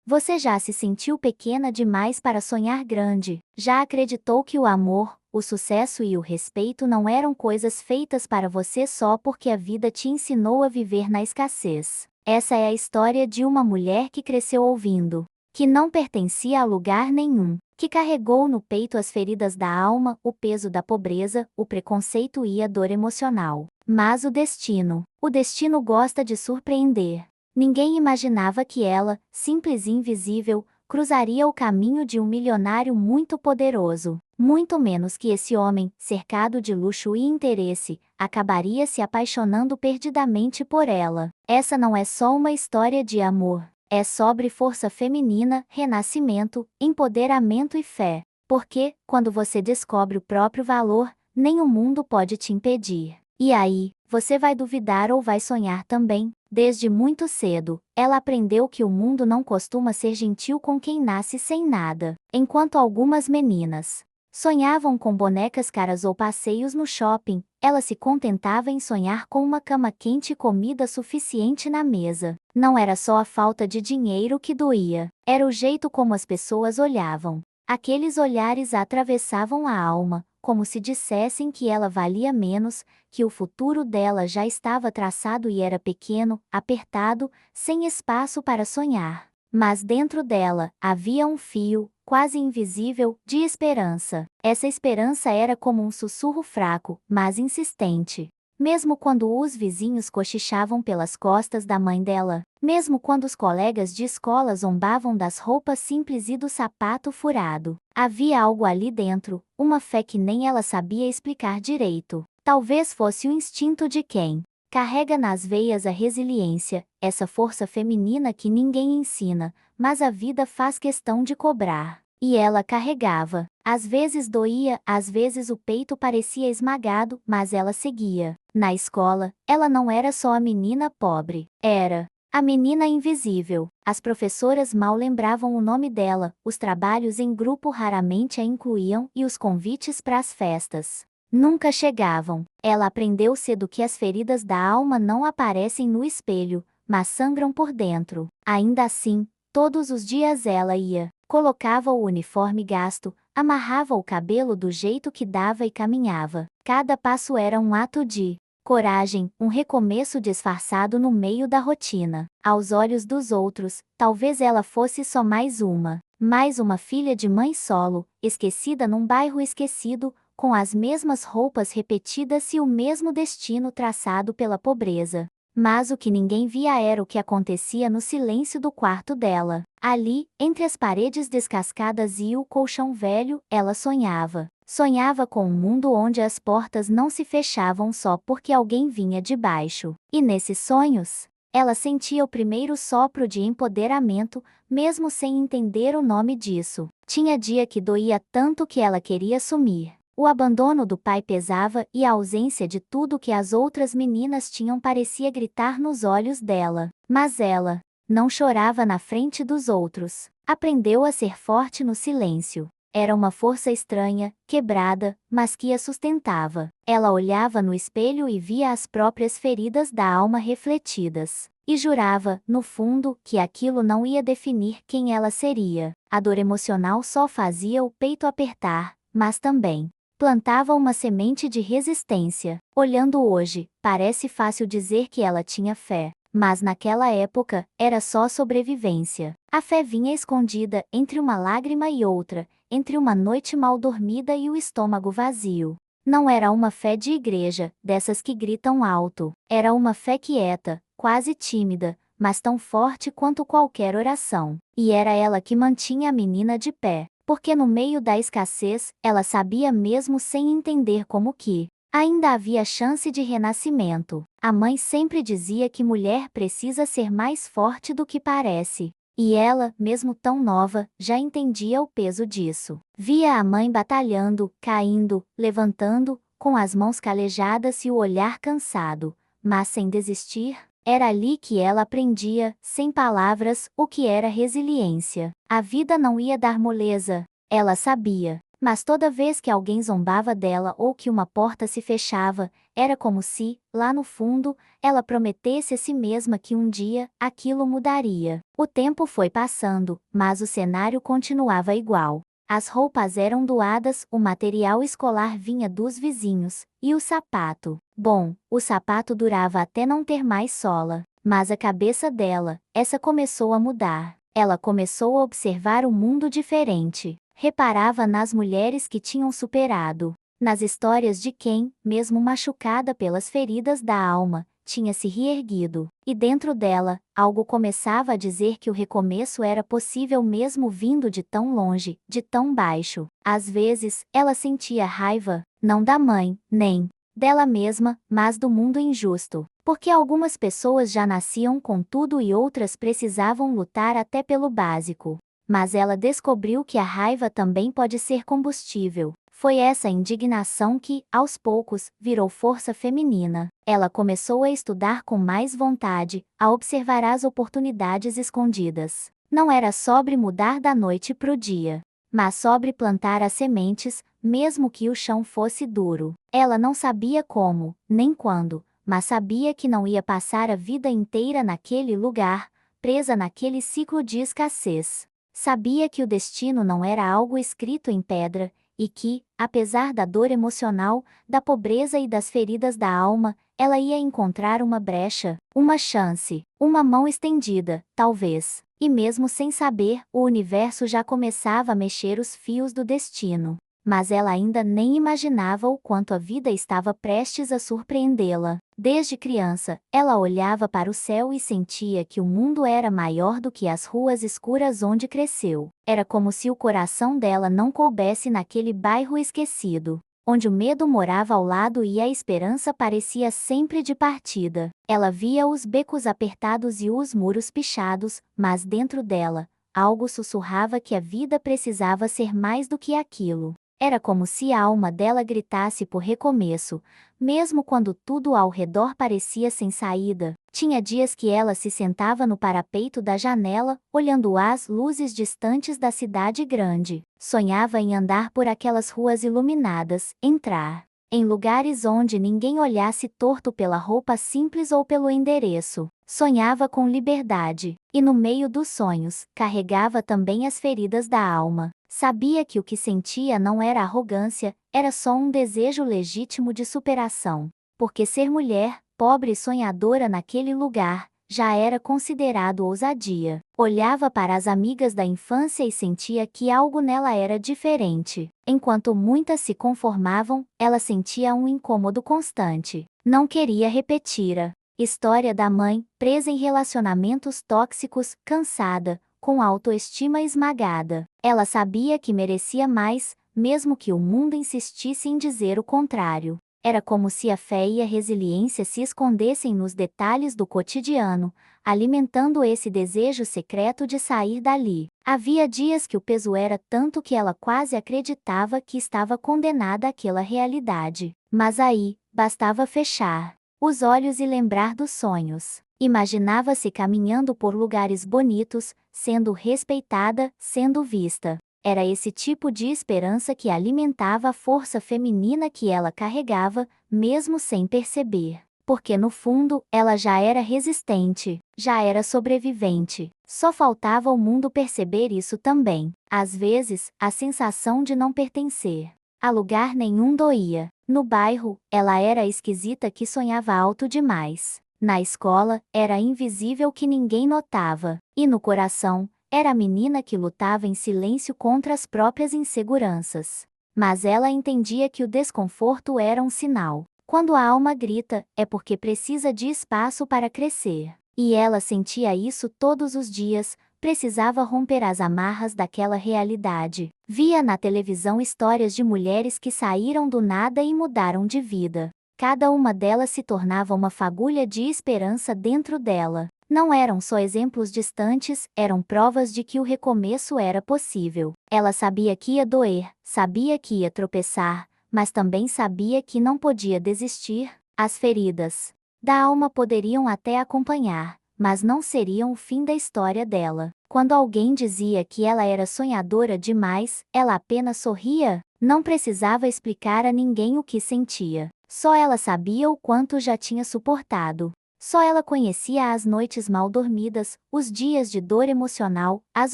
Você já se sentiu pequena demais para sonhar grande? Já acreditou que o amor, o sucesso e o respeito não eram coisas feitas para você só porque a vida te ensinou a viver na escassez? Essa é a história de uma mulher que cresceu ouvindo que não pertencia a lugar nenhum, que carregou no peito as feridas da alma, o peso da pobreza, o preconceito e a dor emocional. Mas o destino gosta de surpreender. Ninguém imaginava que ela, simples e invisível, cruzaria o caminho de um milionário muito poderoso. Muito menos que esse homem, cercado de luxo e interesse, acabaria se apaixonando perdidamente por ela. Essa não é só uma história de amor. É sobre força feminina, renascimento, empoderamento e fé. Porque, quando você descobre o próprio valor, nem o mundo pode te impedir. E aí, você vai duvidar ou vai sonhar também? Desde muito cedo, ela aprendeu que o mundo não costuma ser gentil com quem nasce sem nada. Enquanto algumas meninas sonhavam com bonecas caras ou passeios no shopping, ela se contentava em sonhar com uma cama quente e comida suficiente na mesa. Não era só a falta de dinheiro que doía, era o jeito como as pessoas olhavam. Aqueles olhares a atravessavam a alma, como se dissessem que ela valia menos, que o futuro dela já estava traçado e era pequeno, apertado, sem espaço para sonhar. Mas dentro dela, havia um fio, quase invisível, de esperança. Essa esperança era como um sussurro fraco, mas insistente. Mesmo quando os vizinhos cochichavam pelas costas da mãe dela, mesmo quando os colegas de escola zombavam das roupas simples e do sapato furado, havia algo ali dentro, uma fé que nem ela sabia explicar direito. Talvez fosse o instinto de quem carrega nas veias a resiliência, essa força feminina que ninguém ensina, mas a vida faz questão de cobrar. E ela carregava. Às vezes doía, às vezes o peito parecia esmagado, mas ela seguia. Na escola, ela não era só a menina pobre, era a menina invisível. As professoras mal lembravam o nome dela, os trabalhos em grupo raramente a incluíam e os convites para as festas nunca chegavam. Ela aprendeu cedo que as feridas da alma não aparecem no espelho, mas sangram por dentro. Ainda assim, todos os dias ela ia, colocava o uniforme gasto, amarrava o cabelo do jeito que dava e caminhava. Cada passo era um ato de coragem, um recomeço disfarçado no meio da rotina. Aos olhos dos outros, talvez ela fosse só mais uma filha de mãe solo, esquecida num bairro esquecido, com as mesmas roupas repetidas e o mesmo destino traçado pela pobreza. Mas o que ninguém via era o que acontecia no silêncio do quarto dela. Ali, entre as paredes descascadas e o colchão velho, ela sonhava. Sonhava com um mundo onde as portas não se fechavam só porque alguém vinha de baixo. E nesses sonhos, ela sentia o primeiro sopro de empoderamento, mesmo sem entender o nome disso. Tinha dia que doía tanto que ela queria sumir. O abandono do pai pesava e a ausência de tudo que as outras meninas tinham parecia gritar nos olhos dela. Mas ela não chorava na frente dos outros. Aprendeu a ser forte no silêncio. Era uma força estranha, quebrada, mas que a sustentava. Ela olhava no espelho e via as próprias feridas da alma refletidas. E jurava, no fundo, que aquilo não ia definir quem ela seria. A dor emocional só fazia o peito apertar, mas também plantava uma semente de resistência. Olhando hoje, parece fácil dizer que ela tinha fé, mas naquela época, era só sobrevivência. A fé vinha escondida entre uma lágrima e outra, entre uma noite mal dormida e o estômago vazio. Não era uma fé de igreja, dessas que gritam alto. Era uma fé quieta, quase tímida, mas tão forte quanto qualquer oração. E era ela que mantinha a menina de pé. Porque no meio da escassez, ela sabia mesmo sem entender como que ainda havia chance de renascimento. A mãe sempre dizia que mulher precisa ser mais forte do que parece. E ela, mesmo tão nova, já entendia o peso disso. Via a mãe batalhando, caindo, levantando, com as mãos calejadas e o olhar cansado, mas sem desistir. Era ali que ela aprendia, sem palavras, o que era resiliência. A vida não ia dar moleza. Ela sabia. Mas toda vez que alguém zombava dela ou que uma porta se fechava, era como se, lá no fundo, ela prometesse a si mesma que um dia, aquilo mudaria. O tempo foi passando, mas o cenário continuava igual. As roupas eram doadas, o material escolar vinha dos vizinhos, e o sapato. Bom, o sapato durava até não ter mais sola, mas a cabeça dela, essa começou a mudar. Ela começou a observar um mundo diferente. Reparava nas mulheres que tinham superado, nas histórias de quem, mesmo machucada pelas feridas da alma, tinha se reerguido, e dentro dela, algo começava a dizer que o recomeço era possível mesmo vindo de tão longe, de tão baixo. Às vezes, ela sentia raiva, não da mãe, nem dela mesma, mas do mundo injusto, porque algumas pessoas já nasciam com tudo e outras precisavam lutar até pelo básico. Mas ela descobriu que a raiva também pode ser combustível. Foi essa indignação que, aos poucos, virou força feminina. Ela começou a estudar com mais vontade, a observar as oportunidades escondidas. Não era sobre mudar da noite pro dia, mas sobre plantar as sementes, mesmo que o chão fosse duro. Ela não sabia como, nem quando, mas sabia que não ia passar a vida inteira naquele lugar, presa naquele ciclo de escassez. Sabia que o destino não era algo escrito em pedra, e que, apesar da dor emocional, da pobreza e das feridas da alma, ela ia encontrar uma brecha, uma chance, uma mão estendida, talvez. E mesmo sem saber, o universo já começava a mexer os fios do destino. Mas ela ainda nem imaginava o quanto a vida estava prestes a surpreendê-la. Desde criança, ela olhava para o céu e sentia que o mundo era maior do que as ruas escuras onde cresceu. Era como se o coração dela não coubesse naquele bairro esquecido, onde o medo morava ao lado e a esperança parecia sempre de partida. Ela via os becos apertados e os muros pichados, mas dentro dela, algo sussurrava que a vida precisava ser mais do que aquilo. Era como se a alma dela gritasse por recomeço, mesmo quando tudo ao redor parecia sem saída. Tinha dias que ela se sentava no parapeito da janela, olhando as luzes distantes da cidade grande. Sonhava em andar por aquelas ruas iluminadas, entrar em lugares onde ninguém olhasse torto pela roupa simples ou pelo endereço. Sonhava com liberdade, e no meio dos sonhos, carregava também as feridas da alma. Sabia que o que sentia não era arrogância, era só um desejo legítimo de superação. Porque ser mulher, pobre e sonhadora naquele lugar, já era considerado ousadia. Olhava para as amigas da infância e sentia que algo nela era diferente. Enquanto muitas se conformavam, ela sentia um incômodo constante. Não queria repetir a história da mãe, presa em relacionamentos tóxicos, cansada, com autoestima esmagada. Ela sabia que merecia mais, mesmo que o mundo insistisse em dizer o contrário. Era como se a fé e a resiliência se escondessem nos detalhes do cotidiano, alimentando esse desejo secreto de sair dali. Havia dias que o peso era tanto que ela quase acreditava que estava condenada àquela realidade. Mas aí, bastava fechar os olhos e lembrar dos sonhos. Imaginava-se caminhando por lugares bonitos, sendo respeitada, sendo vista. Era esse tipo de esperança que alimentava a força feminina que ela carregava, mesmo sem perceber. Porque no fundo, ela já era resistente, já era sobrevivente. Só faltava ao mundo perceber isso também. Às vezes, a sensação de não pertencer a lugar nenhum doía. No bairro, ela era a esquisita que sonhava alto demais. Na escola, era a invisível que ninguém notava. E no coração, era a menina que lutava em silêncio contra as próprias inseguranças. Mas ela entendia que o desconforto era um sinal. Quando a alma grita, é porque precisa de espaço para crescer. E ela sentia isso todos os dias, precisava romper as amarras daquela realidade. Via na televisão histórias de mulheres que saíram do nada e mudaram de vida. Cada uma delas se tornava uma fagulha de esperança dentro dela. Não eram só exemplos distantes, eram provas de que o recomeço era possível. Ela sabia que ia doer, sabia que ia tropeçar, mas também sabia que não podia desistir. As feridas da alma poderiam até acompanhar, mas não seriam o fim da história dela. Quando alguém dizia que ela era sonhadora demais, ela apenas sorria. Não precisava explicar a ninguém o que sentia. Só ela sabia o quanto já tinha suportado. Só ela conhecia as noites mal dormidas, os dias de dor emocional, as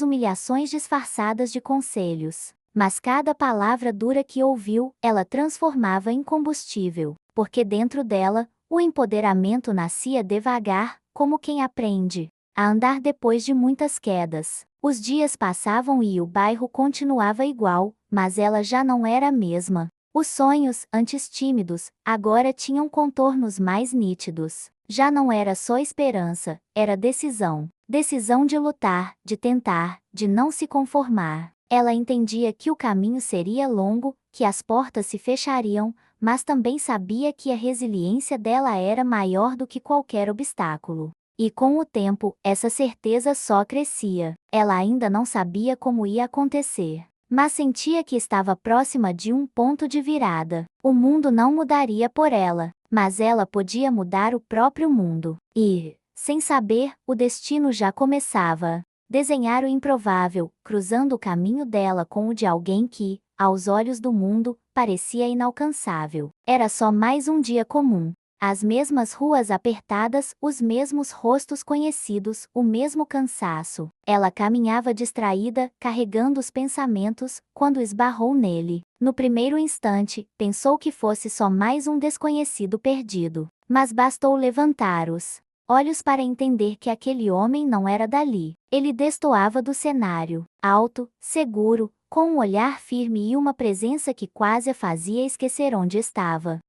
humilhações disfarçadas de conselhos. Mas cada palavra dura que ouviu, ela transformava em combustível, porque dentro dela, o empoderamento nascia devagar, como quem aprende a andar depois de muitas quedas. Os dias passavam e o bairro continuava igual, mas ela já não era a mesma. Os sonhos, antes tímidos, agora tinham contornos mais nítidos. Já não era só esperança, era decisão. Decisão de lutar, de tentar, de não se conformar. Ela entendia que o caminho seria longo, que as portas se fechariam, mas também sabia que a resiliência dela era maior do que qualquer obstáculo. E com o tempo, essa certeza só crescia. Ela ainda não sabia como ia acontecer, mas sentia que estava próxima de um ponto de virada. O mundo não mudaria por ela, mas ela podia mudar o próprio mundo. E, sem saber, o destino já começava. Desenhar o improvável, cruzando o caminho dela com o de alguém que, aos olhos do mundo, parecia inalcançável. Era só mais um dia comum. As mesmas ruas apertadas, os mesmos rostos conhecidos, o mesmo cansaço. Ela caminhava distraída, carregando os pensamentos, quando esbarrou nele. No primeiro instante, pensou que fosse só mais um desconhecido perdido. Mas bastou levantar os olhos para entender que aquele homem não era dali. Ele destoava do cenário, alto, seguro, com um olhar firme e uma presença que quase a fazia esquecer onde estava.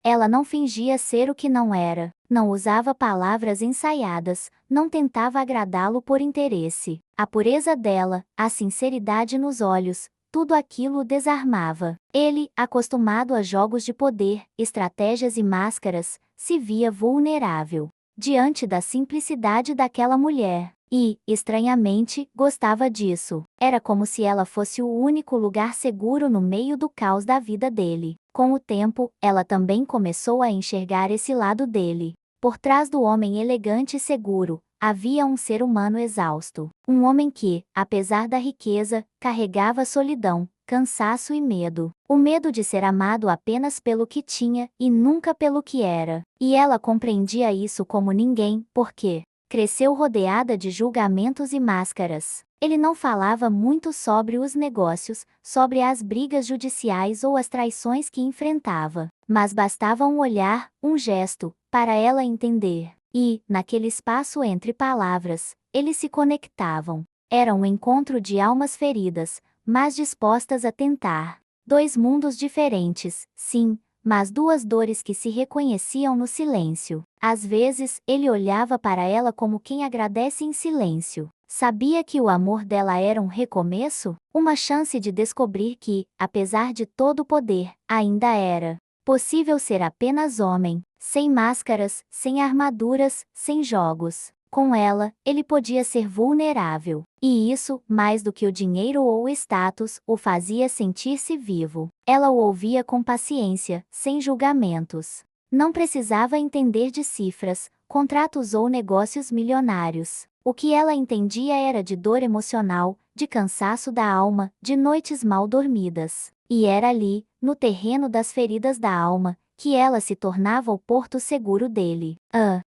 Ela não fingia ser o que não era, não usava palavras ensaiadas, não tentava agradá-lo por interesse. A pureza dela, a sinceridade nos olhos, tudo aquilo o desarmava. Ele, acostumado a jogos de poder, estratégias e máscaras, se via vulnerável diante da simplicidade daquela mulher. E, estranhamente, gostava disso. Era como se ela fosse o único lugar seguro no meio do caos da vida dele. Com o tempo, ela também começou a enxergar esse lado dele. Por trás do homem elegante e seguro, havia um ser humano exausto. Um homem que, apesar da riqueza, carregava solidão, cansaço e medo. O medo de ser amado apenas pelo que tinha e nunca pelo que era. E ela compreendia isso como ninguém, porque cresceu rodeada de julgamentos e máscaras. Ele não falava muito sobre os negócios, sobre as brigas judiciais ou as traições que enfrentava, mas bastava um olhar, um gesto, para ela entender. E, naquele espaço entre palavras, eles se conectavam. Era um encontro de almas feridas, mas dispostas a tentar. Dois mundos diferentes, sim, mas duas dores que se reconheciam no silêncio. Às vezes, ele olhava para ela como quem agradece em silêncio. Sabia que o amor dela era um recomeço, uma chance de descobrir que, apesar de todo o poder, ainda era possível ser apenas homem, sem máscaras, sem armaduras, sem jogos. Com ela, ele podia ser vulnerável. E isso, mais do que o dinheiro ou o status, o fazia sentir-se vivo. Ela o ouvia com paciência, sem julgamentos. Não precisava entender de cifras, contratos ou negócios milionários. O que ela entendia era de dor emocional, de cansaço da alma, de noites mal dormidas. E era ali, no terreno das feridas da alma, que ela se tornava o porto seguro dele.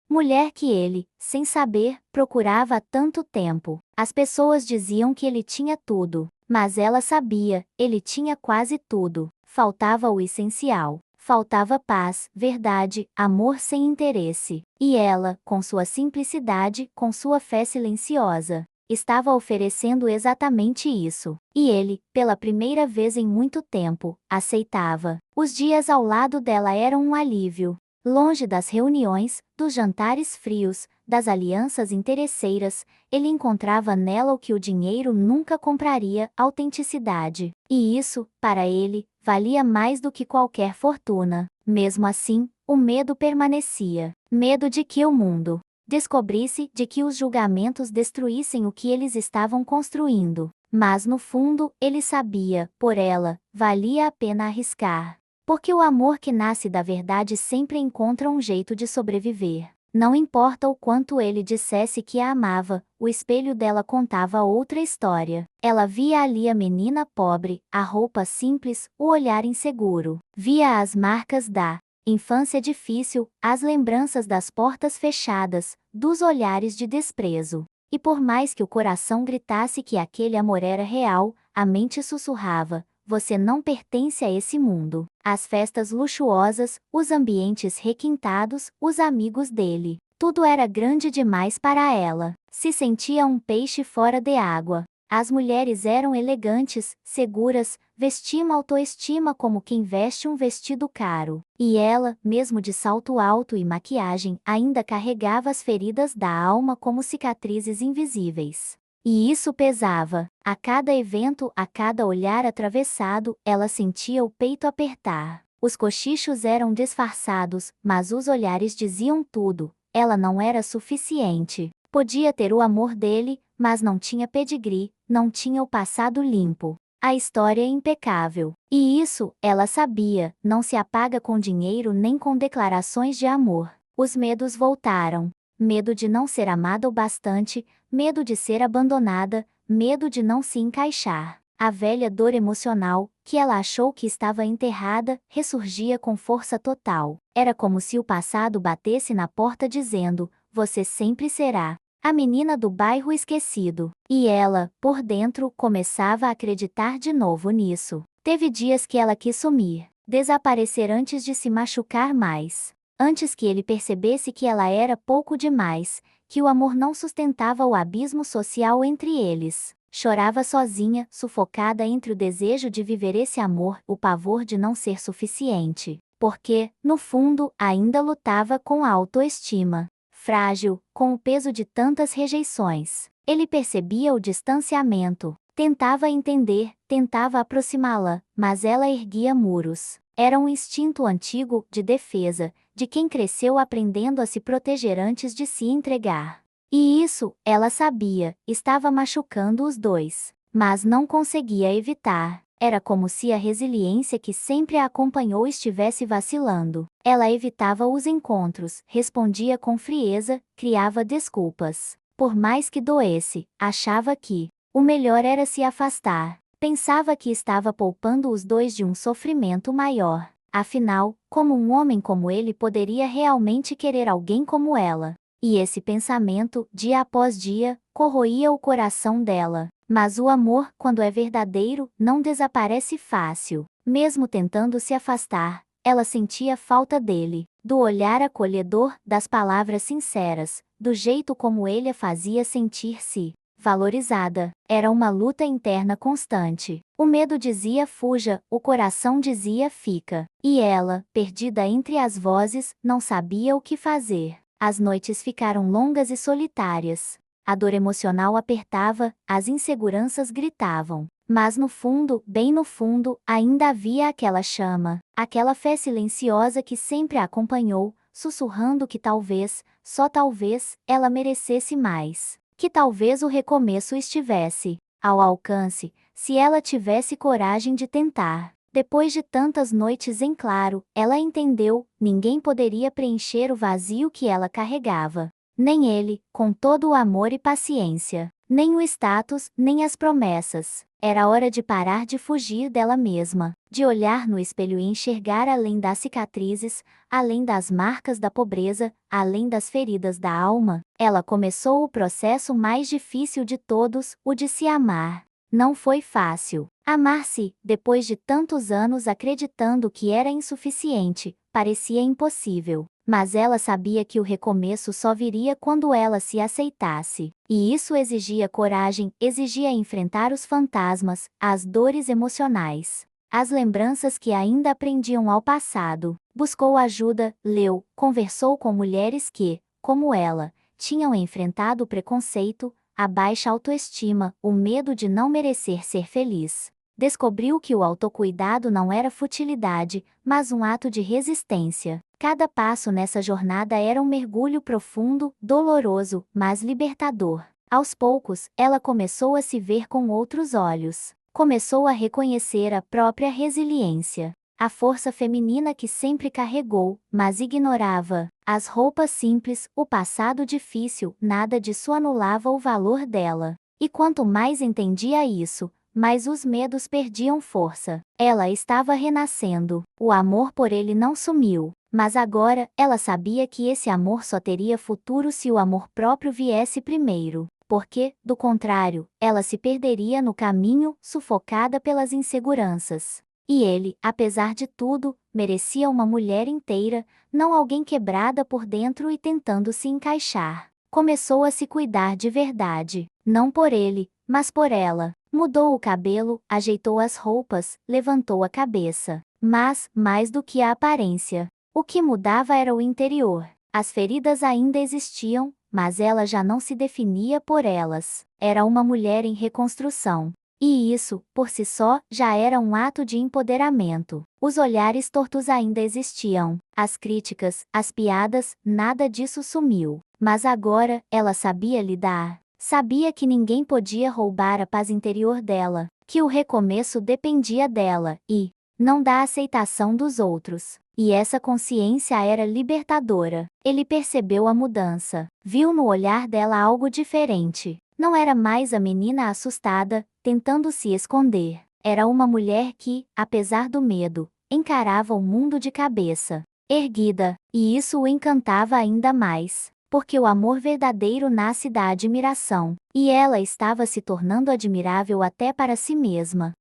Mulher que ele, sem saber, procurava há tanto tempo. As pessoas diziam que ele tinha tudo, mas ela sabia, ele tinha quase tudo. Faltava o essencial. Faltava paz, verdade, amor sem interesse. E ela, com sua simplicidade, com sua fé silenciosa, estava oferecendo exatamente isso. E ele, pela primeira vez em muito tempo, aceitava. Os dias ao lado dela eram um alívio. Longe das reuniões, dos jantares frios, das alianças interesseiras, ele encontrava nela o que o dinheiro nunca compraria: autenticidade. E isso, para ele, valia mais do que qualquer fortuna. Mesmo assim, o medo permanecia. Medo de que o mundo descobrisse, de que os julgamentos destruíssem o que eles estavam construindo. Mas no fundo, ele sabia, por ela, valia a pena arriscar. Porque o amor que nasce da verdade sempre encontra um jeito de sobreviver. Não importa o quanto ele dissesse que a amava, o espelho dela contava outra história. Ela via ali a menina pobre, a roupa simples, o olhar inseguro. Via as marcas da infância difícil, as lembranças das portas fechadas, dos olhares de desprezo. E por mais que o coração gritasse que aquele amor era real, a mente sussurrava: você não pertence a esse mundo. As festas luxuosas, os ambientes requintados, os amigos dele. Tudo era grande demais para ela. Se sentia um peixe fora de água. As mulheres eram elegantes, seguras, vestiam autoestima como quem veste um vestido caro. E ela, mesmo de salto alto e maquiagem, ainda carregava as feridas da alma como cicatrizes invisíveis. E isso pesava. A cada evento, a cada olhar atravessado, ela sentia o peito apertar. Os cochichos eram disfarçados, mas os olhares diziam tudo. Ela não era suficiente. Podia ter o amor dele, mas não tinha pedigree, não tinha o passado limpo. A história é impecável. E isso, ela sabia, não se apaga com dinheiro nem com declarações de amor. Os medos voltaram. Medo de não ser amada o bastante, medo de ser abandonada, medo de não se encaixar. A velha dor emocional, que ela achou que estava enterrada, ressurgia com força total. Era como se o passado batesse na porta dizendo: você sempre será a menina do bairro esquecido. E ela, por dentro, começava a acreditar de novo nisso. Teve dias que ela quis sumir, desaparecer antes de se machucar mais. Antes que ele percebesse que ela era pouco demais, que o amor não sustentava o abismo social entre eles. Chorava sozinha, sufocada entre o desejo de viver esse amor, o pavor de não ser suficiente. Porque, no fundo, ainda lutava com a autoestima. Frágil, com o peso de tantas rejeições. Ele percebia o distanciamento. Tentava entender, tentava aproximá-la, mas ela erguia muros. Era um instinto antigo, de defesa, de quem cresceu aprendendo a se proteger antes de se entregar. E isso, ela sabia, estava machucando os dois. Mas não conseguia evitar. Era como se a resiliência que sempre a acompanhou estivesse vacilando. Ela evitava os encontros, respondia com frieza, criava desculpas. Por mais que doesse, achava que o melhor era se afastar. Pensava que estava poupando os dois de um sofrimento maior. Afinal, como um homem como ele poderia realmente querer alguém como ela? E esse pensamento, dia após dia, corroía o coração dela. Mas o amor, quando é verdadeiro, não desaparece fácil. Mesmo tentando se afastar, ela sentia falta dele, do olhar acolhedor, das palavras sinceras, do jeito como ele a fazia sentir-se valorizada. Era uma luta interna constante. O medo dizia fuja, o coração dizia fica. E ela, perdida entre as vozes, não sabia o que fazer. As noites ficaram longas e solitárias. A dor emocional apertava, as inseguranças gritavam. Mas no fundo, bem no fundo, ainda havia aquela chama, aquela fé silenciosa que sempre a acompanhou, sussurrando que talvez, só talvez, ela merecesse mais. Que talvez o recomeço estivesse ao alcance, se ela tivesse coragem de tentar. Depois de tantas noites em claro, ela entendeu, ninguém poderia preencher o vazio que ela carregava. Nem ele, com todo o amor e paciência. Nem o status, nem as promessas. Era hora de parar de fugir dela mesma, de olhar no espelho e enxergar além das cicatrizes, além das marcas da pobreza, além das feridas da alma. Ela começou o processo mais difícil de todos, o de se amar. Não foi fácil. Amar-se, depois de tantos anos acreditando que era insuficiente, parecia impossível. Mas ela sabia que o recomeço só viria quando ela se aceitasse. E isso exigia coragem, exigia enfrentar os fantasmas, as dores emocionais, as lembranças que ainda prendiam ao passado. Buscou ajuda, leu, conversou com mulheres que, como ela, tinham enfrentado o preconceito, a baixa autoestima, o medo de não merecer ser feliz. Descobriu que o autocuidado não era futilidade, mas um ato de resistência. Cada passo nessa jornada era um mergulho profundo, doloroso, mas libertador. Aos poucos, ela começou a se ver com outros olhos. Começou a reconhecer a própria resiliência. a força feminina que sempre carregou, mas ignorava. As roupas simples, o passado difícil, nada disso anulava o valor dela. E quanto mais entendia isso, mais os medos perdiam força. Ela estava renascendo. O amor por ele não sumiu. Mas agora, ela sabia que esse amor só teria futuro se o amor próprio viesse primeiro. Porque, do contrário, ela se perderia no caminho, sufocada pelas inseguranças. E ele, apesar de tudo, merecia uma mulher inteira, não alguém quebrada por dentro e tentando se encaixar. Começou a se cuidar de verdade, não por ele, mas por ela. Mudou o cabelo, ajeitou as roupas, levantou a cabeça. Mas, mais do que a aparência, o que mudava era o interior. As feridas ainda existiam, mas ela já não se definia por elas. Era uma mulher em reconstrução. E isso, por si só, já era um ato de empoderamento. Os olhares tortos ainda existiam. As críticas, as piadas, nada disso sumiu. Mas agora, ela sabia lidar. Sabia que ninguém podia roubar a paz interior dela, que o recomeço dependia dela, e não da aceitação dos outros. E essa consciência era libertadora. Ele percebeu a mudança. Viu no olhar dela algo diferente. Não era mais a menina assustada, tentando se esconder. Era uma mulher que, apesar do medo, encarava o mundo de cabeça erguida, e isso o encantava ainda mais. Porque o amor verdadeiro nasce da admiração, e ela estava se tornando admirável até para si mesma.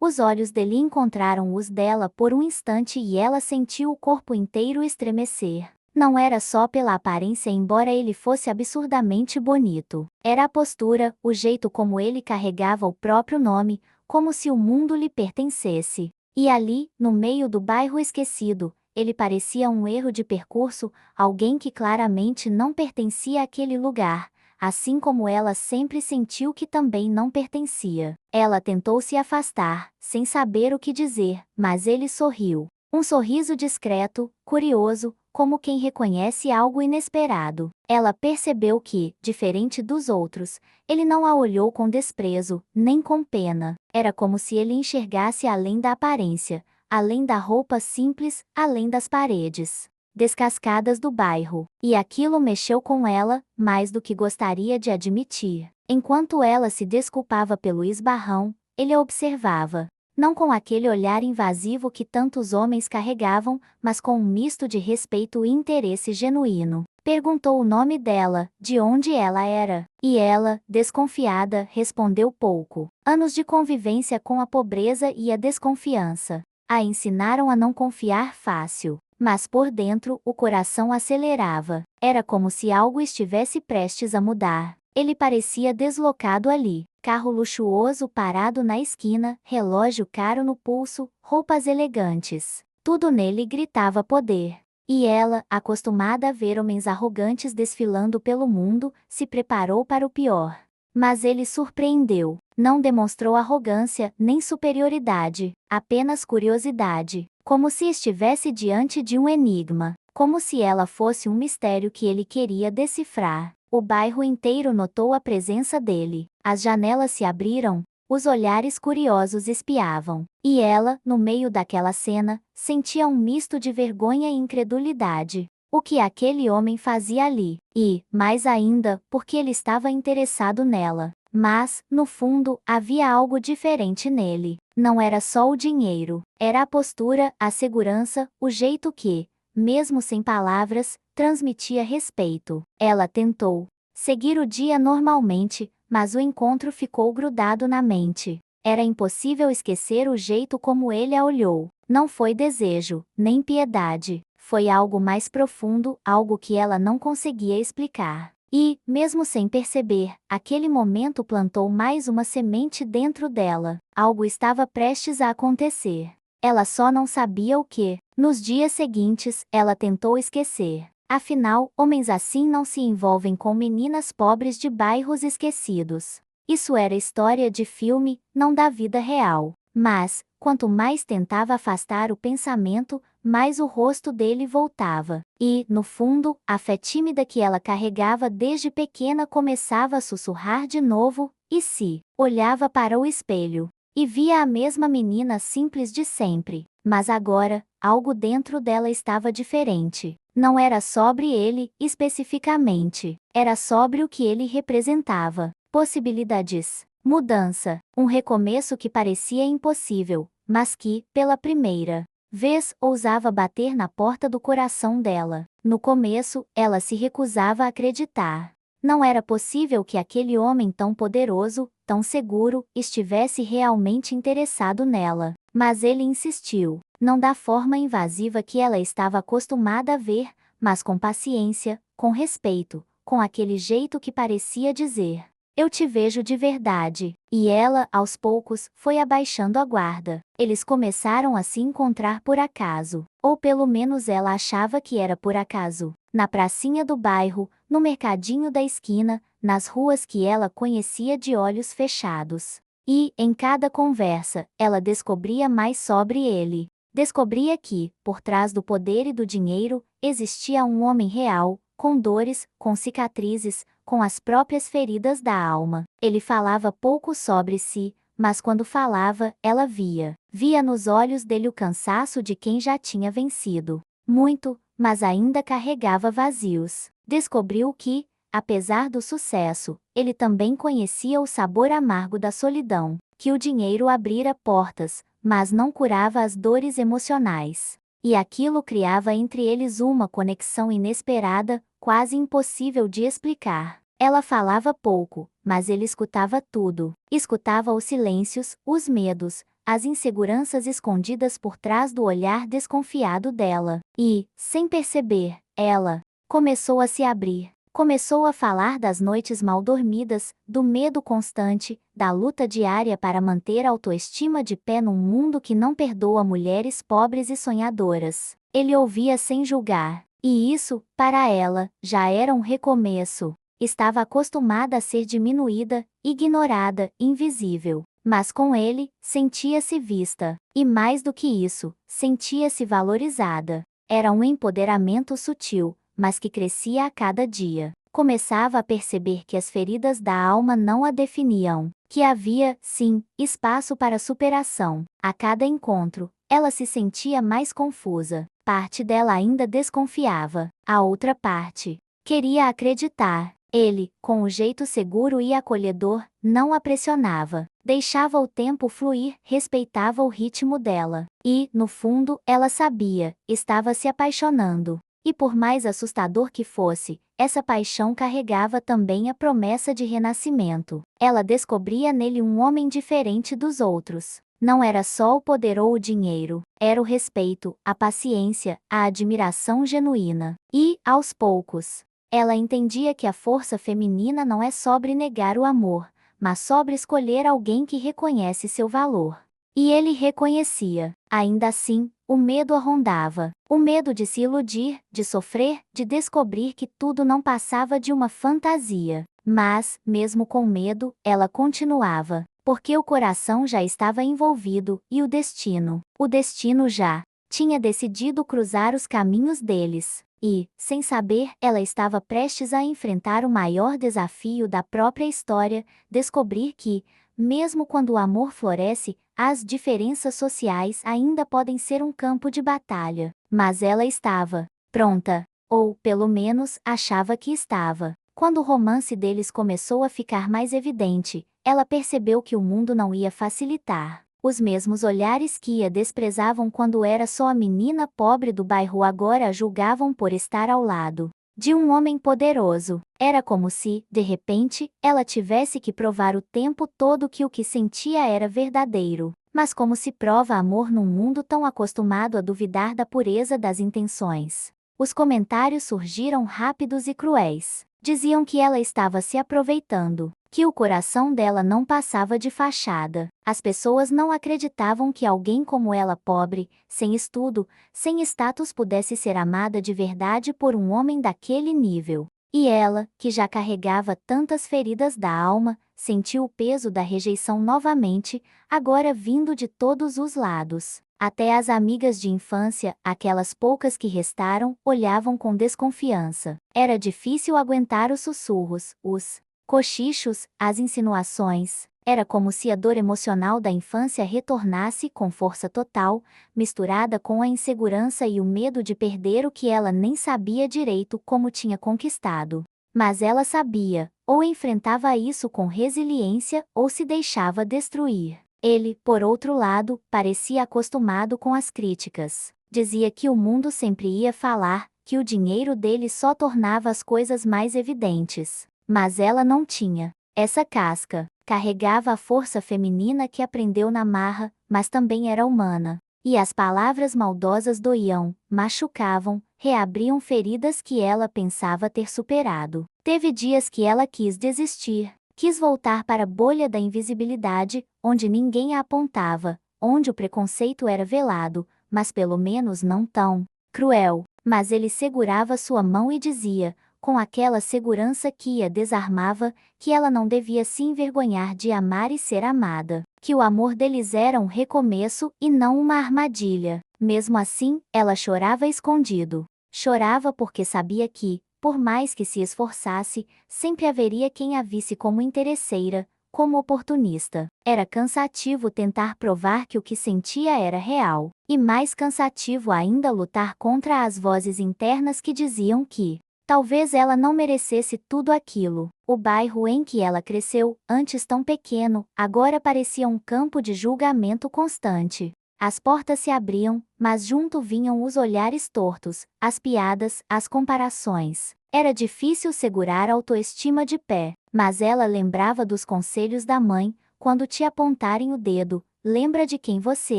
Os olhos dele encontraram os dela por um instante e ela sentiu o corpo inteiro estremecer. Não era só pela aparência, embora ele fosse absurdamente bonito. Era a postura, o jeito como ele carregava o próprio nome, como se o mundo lhe pertencesse. E ali, no meio do bairro esquecido, ele parecia um erro de percurso, alguém que claramente não pertencia àquele lugar, assim como ela sempre sentiu que também não pertencia. Ela tentou se afastar, sem saber o que dizer, mas ele sorriu. Um sorriso discreto, curioso, como quem reconhece algo inesperado. Ela percebeu que, diferente dos outros, ele não a olhou com desprezo, nem com pena. Era como se ele enxergasse além da aparência, além da roupa simples, além das paredes descascadas do bairro. E aquilo mexeu com ela, mais do que gostaria de admitir. Enquanto ela se desculpava pelo esbarrão, ele a observava. Não com aquele olhar invasivo que tantos homens carregavam, mas com um misto de respeito e interesse genuíno. Perguntou o nome dela, de onde ela era. E ela, desconfiada, respondeu pouco. Anos de convivência com a pobreza e a desconfiança a ensinaram a não confiar fácil. Mas por dentro o coração acelerava. Era como se algo estivesse prestes a mudar. Ele parecia deslocado ali. Carro luxuoso parado na esquina, relógio caro no pulso, roupas elegantes. Tudo nele gritava poder. E ela, acostumada a ver homens arrogantes desfilando pelo mundo, se preparou para o pior. Mas ele surpreendeu. Não demonstrou arrogância, nem superioridade, apenas curiosidade. Como se estivesse diante de um enigma. Como se ela fosse um mistério que ele queria decifrar. O bairro inteiro notou a presença dele. As janelas se abriram, os olhares curiosos espiavam. E ela, no meio daquela cena, sentia um misto de vergonha e incredulidade. O que aquele homem fazia ali? E, mais ainda, porque ele estava interessado nela. Mas, no fundo, havia algo diferente nele. Não era só o dinheiro. Era a postura, a segurança, o jeito que, mesmo sem palavras, transmitia respeito. Ela tentou seguir o dia normalmente, mas o encontro ficou grudado na mente. Era impossível esquecer o jeito como ele a olhou. Não foi desejo, nem piedade. Foi algo mais profundo, algo que ela não conseguia explicar. E, mesmo sem perceber, aquele momento plantou mais uma semente dentro dela. Algo estava prestes a acontecer. Ela só não sabia o que. Nos dias seguintes, ela tentou esquecer. Afinal, homens assim não se envolvem com meninas pobres de bairros esquecidos. Isso era história de filme, não da vida real. Mas, quanto mais tentava afastar o pensamento, mais o rosto dele voltava. E, no fundo, a fé tímida que ela carregava desde pequena começava a sussurrar de novo, e se olhava para o espelho. E via a mesma menina simples de sempre. Mas agora, algo dentro dela estava diferente. Não era sobre ele, especificamente. Era sobre o que ele representava. Possibilidades. Mudança. Um recomeço que parecia impossível, mas que, pela primeira vez, ousava bater na porta do coração dela. No começo, ela se recusava a acreditar. Não era possível que aquele homem tão poderoso, tão seguro, estivesse realmente interessado nela. Mas ele insistiu, não da forma invasiva que ela estava acostumada a ver, mas com paciência, com respeito, com aquele jeito que parecia dizer: eu te vejo de verdade. E ela, aos poucos, foi abaixando a guarda. Eles começaram a se encontrar por acaso. Ou pelo menos ela achava que era por acaso. Na pracinha do bairro, no mercadinho da esquina, nas ruas que ela conhecia de olhos fechados. E, em cada conversa, ela descobria mais sobre ele. Descobria que, por trás do poder e do dinheiro, existia um homem real, com dores, com cicatrizes, com as próprias feridas da alma. Ele falava pouco sobre si, mas quando falava, ela via. Via nos olhos dele o cansaço de quem já tinha vencido muito, mas ainda carregava vazios. Descobriu que, apesar do sucesso, ele também conhecia o sabor amargo da solidão, que o dinheiro abrira portas, mas não curava as dores emocionais. E aquilo criava entre eles uma conexão inesperada, quase impossível de explicar. Ela falava pouco, mas ele escutava tudo. Escutava os silêncios, os medos, as inseguranças escondidas por trás do olhar desconfiado dela. E, sem perceber, ela começou a se abrir. Começou a falar das noites mal dormidas, do medo constante, da luta diária para manter a autoestima de pé num mundo que não perdoa mulheres pobres e sonhadoras. Ele ouvia sem julgar. E isso, para ela, já era um recomeço. Estava acostumada a ser diminuída, ignorada, invisível. Mas com ele, sentia-se vista. E mais do que isso, sentia-se valorizada. Era um empoderamento sutil, mas que crescia a cada dia. Começava a perceber que as feridas da alma não a definiam, que havia, sim, espaço para superação. A cada encontro, ela se sentia mais confusa. Parte dela ainda desconfiava, a outra parte queria acreditar. Ele, com o jeito seguro e acolhedor, não a pressionava. Deixava o tempo fluir, respeitava o ritmo dela. E, no fundo, ela sabia, estava se apaixonando. E por mais assustador que fosse, essa paixão carregava também a promessa de renascimento. Ela descobria nele um homem diferente dos outros. Não era só o poder ou o dinheiro, era o respeito, a paciência, a admiração genuína. E, aos poucos, ela entendia que a força feminina não é sobre negar o amor, mas sobre escolher alguém que reconhece seu valor. E ele reconhecia. Ainda assim, o medo a rondava. O medo de se iludir, de sofrer, de descobrir que tudo não passava de uma fantasia. Mas, mesmo com medo, ela continuava. Porque o coração já estava envolvido, e o destino já tinha decidido cruzar os caminhos deles. E, sem saber, ela estava prestes a enfrentar o maior desafio da própria história, descobrir que, mesmo quando o amor floresce, as diferenças sociais ainda podem ser um campo de batalha. Mas ela estava pronta, ou, pelo menos, achava que estava. Quando o romance deles começou a ficar mais evidente, ela percebeu que o mundo não ia facilitar. Os mesmos olhares que a desprezavam quando era só a menina pobre do bairro agora a julgavam por estar ao lado de um homem poderoso. Era como se, de repente, ela tivesse que provar o tempo todo que o que sentia era verdadeiro. Mas como se prova amor num mundo tão acostumado a duvidar da pureza das intenções? Os comentários surgiram rápidos e cruéis. Diziam que ela estava se aproveitando, que o coração dela não passava de fachada. As pessoas não acreditavam que alguém como ela, pobre, sem estudo, sem status, pudesse ser amada de verdade por um homem daquele nível. E ela, que já carregava tantas feridas da alma, sentiu o peso da rejeição novamente, agora vindo de todos os lados. Até as amigas de infância, aquelas poucas que restaram, olhavam com desconfiança. Era difícil aguentar os sussurros, os cochichos, as insinuações. Era como se a dor emocional da infância retornasse com força total, misturada com a insegurança e o medo de perder o que ela nem sabia direito como tinha conquistado. Mas ela sabia, ou enfrentava isso com resiliência ou se deixava destruir. Ele, por outro lado, parecia acostumado com as críticas. Dizia que o mundo sempre ia falar, que o dinheiro dele só tornava as coisas mais evidentes. Mas ela não tinha essa casca. Carregava a força feminina que aprendeu na marra, mas também era humana. E as palavras maldosas doíam, machucavam, reabriam feridas que ela pensava ter superado. Teve dias que ela quis desistir, quis voltar para a bolha da invisibilidade, onde ninguém a apontava, onde o preconceito era velado, mas pelo menos não tão cruel. Mas ele segurava sua mão e dizia, com aquela segurança que a desarmava, que ela não devia se envergonhar de amar e ser amada, que o amor deles era um recomeço e não uma armadilha. Mesmo assim, ela chorava escondido. Chorava porque sabia que, por mais que se esforçasse, sempre haveria quem a visse como interesseira, como oportunista. Era cansativo tentar provar que o que sentia era real, e mais cansativo ainda lutar contra as vozes internas que diziam que talvez ela não merecesse tudo aquilo. O bairro em que ela cresceu, antes tão pequeno, agora parecia um campo de julgamento constante. As portas se abriam, mas junto vinham os olhares tortos, as piadas, as comparações. Era difícil segurar a autoestima de pé, mas ela lembrava dos conselhos da mãe, quando te apontarem o dedo, lembra de quem você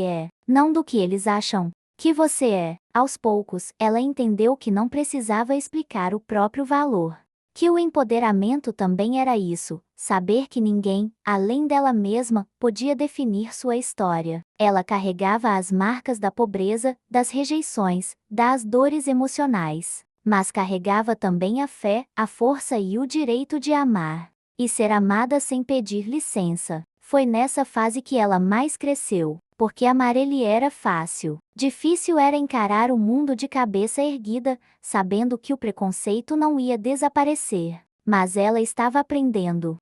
é, não do que eles acham que você é. Aos poucos, ela entendeu que não precisava explicar o próprio valor. Que o empoderamento também era isso, saber que ninguém, além dela mesma, podia definir sua história. Ela carregava as marcas da pobreza, das rejeições, das dores emocionais, mas carregava também a fé, a força e o direito de amar. E ser amada sem pedir licença. Foi nessa fase que ela mais cresceu. Porque amar ele era fácil. Difícil era encarar o mundo de cabeça erguida, sabendo que o preconceito não ia desaparecer. Mas ela estava aprendendo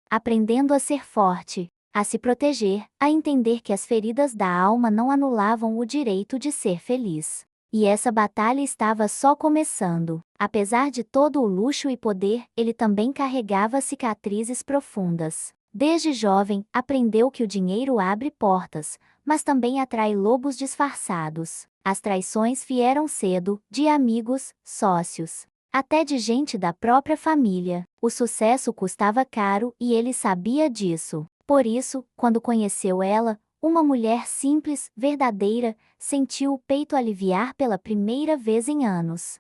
a ser forte, a se proteger, a entender que as feridas da alma não anulavam o direito de ser feliz. E essa batalha estava só começando. Apesar de todo o luxo e poder, ele também carregava cicatrizes profundas. Desde jovem, aprendeu que o dinheiro abre portas, mas também atrai lobos disfarçados. As traições vieram cedo, de amigos, sócios, até de gente da própria família. O sucesso custava caro e ele sabia disso. Por isso, quando conheceu ela, uma mulher simples, verdadeira, sentiu o peito aliviar pela primeira vez em anos.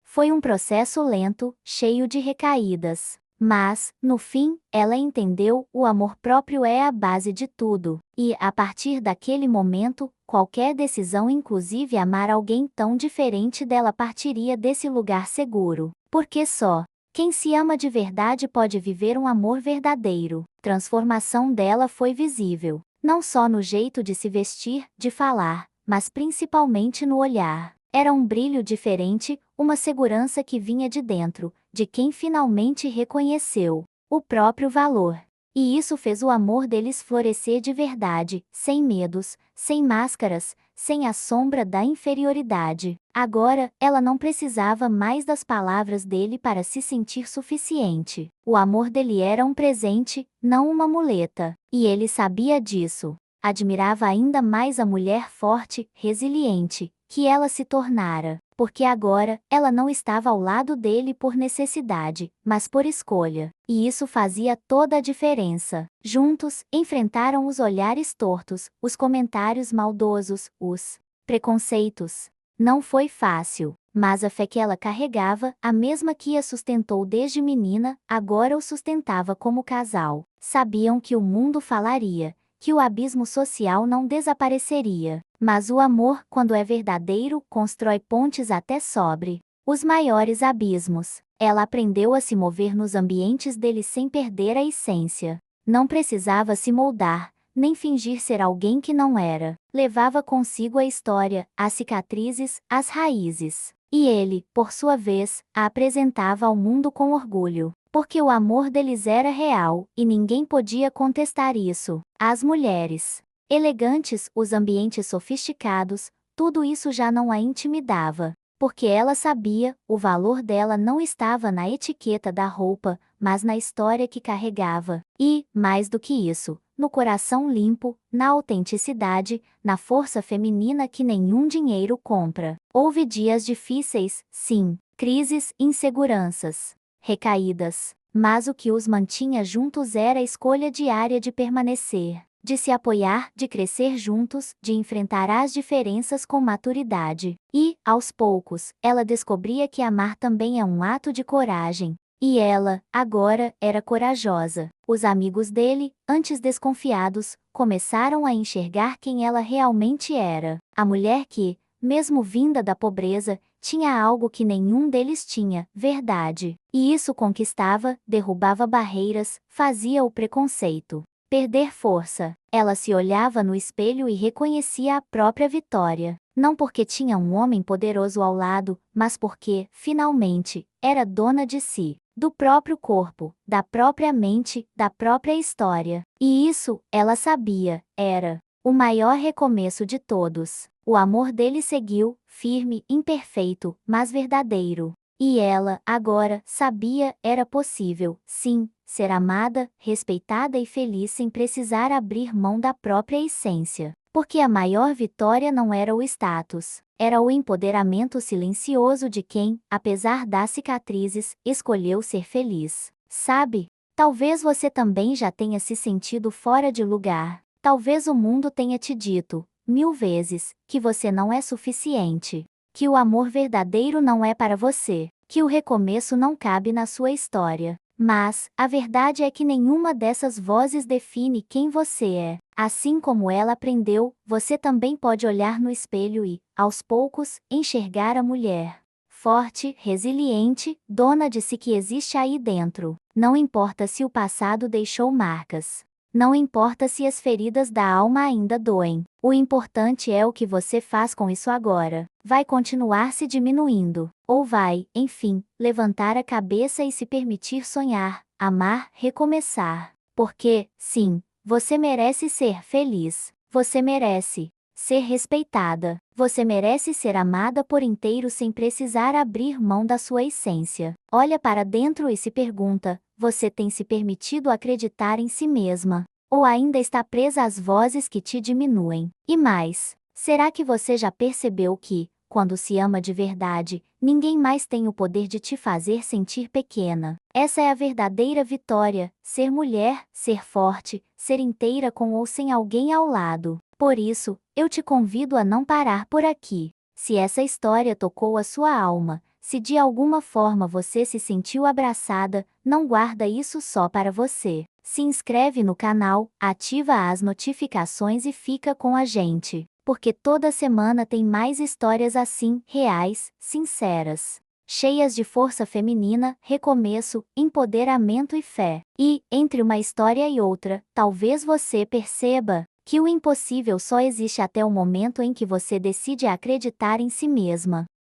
Foi um processo lento, cheio de recaídas. Mas, no fim, ela entendeu, o amor próprio é a base de tudo. E, a partir daquele momento, qualquer decisão, inclusive amar alguém tão diferente dela, partiria desse lugar seguro. Porque só quem se ama de verdade pode viver um amor verdadeiro. Transformação dela foi visível, não só no jeito de se vestir, de falar, mas principalmente no olhar. Era um brilho diferente, uma segurança que vinha de dentro, de quem finalmente reconheceu o próprio valor. E isso fez o amor deles florescer de verdade, sem medos, sem máscaras, sem a sombra da inferioridade. Agora, ela não precisava mais das palavras dele para se sentir suficiente. O amor dele era um presente, não uma muleta. E ele sabia disso. Admirava ainda mais a mulher forte, resiliente, que ela se tornara, porque agora, ela não estava ao lado dele por necessidade, mas por escolha. E isso fazia toda a diferença. Juntos, enfrentaram os olhares tortos, os comentários maldosos, os preconceitos. Não foi fácil, mas a fé que ela carregava, a mesma que a sustentou desde menina, agora o sustentava como casal. Sabiam que o mundo falaria, que o abismo social não desapareceria, mas o amor, quando é verdadeiro, constrói pontes até sobre os maiores abismos. Ela aprendeu a se mover nos ambientes dele sem perder a essência. Não precisava se moldar, nem fingir ser alguém que não era. Levava consigo a história, as cicatrizes, as raízes. E ele, por sua vez, a apresentava ao mundo com orgulho. porque o amor deles era real, e ninguém podia contestar isso. As mulheres elegantes, os ambientes sofisticados, tudo isso já não a intimidava, porque ela sabia, o valor dela não estava na etiqueta da roupa, mas na história que carregava. E, mais do que isso, no coração limpo, na autenticidade, na força feminina que nenhum dinheiro compra. Houve dias difíceis, sim, crises, inseguranças, recaídas, mas o que os mantinha juntos era a escolha diária de permanecer, de se apoiar, de crescer juntos, de enfrentar as diferenças com maturidade. E, aos poucos, ela descobria que amar também é um ato de coragem. E ela, agora, era corajosa. Os amigos dele, antes desconfiados, começaram a enxergar quem ela realmente era. A mulher que, mesmo vinda da pobreza, tinha algo que nenhum deles tinha, verdade. E isso conquistava, derrubava barreiras, fazia o preconceito perder força. Ela se olhava no espelho e reconhecia a própria vitória. Não porque tinha um homem poderoso ao lado, mas porque, finalmente, era dona de si, do próprio corpo, da própria mente, da própria história. E isso, ela sabia, era o maior recomeço de todos. O amor dele seguiu, firme, imperfeito, mas verdadeiro. E ela, agora, sabia, era possível, sim, ser amada, respeitada e feliz sem precisar abrir mão da própria essência. Porque a maior vitória não era o status, era o empoderamento silencioso de quem, apesar das cicatrizes, escolheu ser feliz. Sabe? Talvez você também já tenha se sentido fora de lugar. Talvez o mundo tenha te dito, 1000 vezes, que você não é suficiente, que o amor verdadeiro não é para você, que o recomeço não cabe na sua história. Mas, a verdade é que nenhuma dessas vozes define quem você é. Assim como ela aprendeu, você também pode olhar no espelho e, aos poucos, enxergar a mulher forte, resiliente, dona de si que existe aí dentro. Não importa se o passado deixou marcas. Não importa se as feridas da alma ainda doem. O importante é o que você faz com isso agora. Vai continuar se diminuindo? Ou vai, enfim, levantar a cabeça e se permitir sonhar, amar, recomeçar? Porque, sim, você merece ser feliz. Você merece ser respeitada. Você merece ser amada por inteiro sem precisar abrir mão da sua essência. Olha para dentro e se pergunta: você tem se permitido acreditar em si mesma? Ou ainda está presa às vozes que te diminuem? E mais, será que você já percebeu que, quando se ama de verdade, ninguém mais tem o poder de te fazer sentir pequena? Essa é a verdadeira vitória: ser mulher, ser forte, ser inteira com ou sem alguém ao lado. Por isso, eu te convido a não parar por aqui. Se essa história tocou a sua alma, se de alguma forma você se sentiu abraçada, não guarda isso só para você. Se inscreve no canal, ativa as notificações e fica com a gente, porque toda semana tem mais histórias assim, reais, sinceras, cheias de força feminina, recomeço, empoderamento e fé. E, entre uma história e outra, talvez você perceba que o impossível só existe até o momento em que você decide acreditar em si mesma.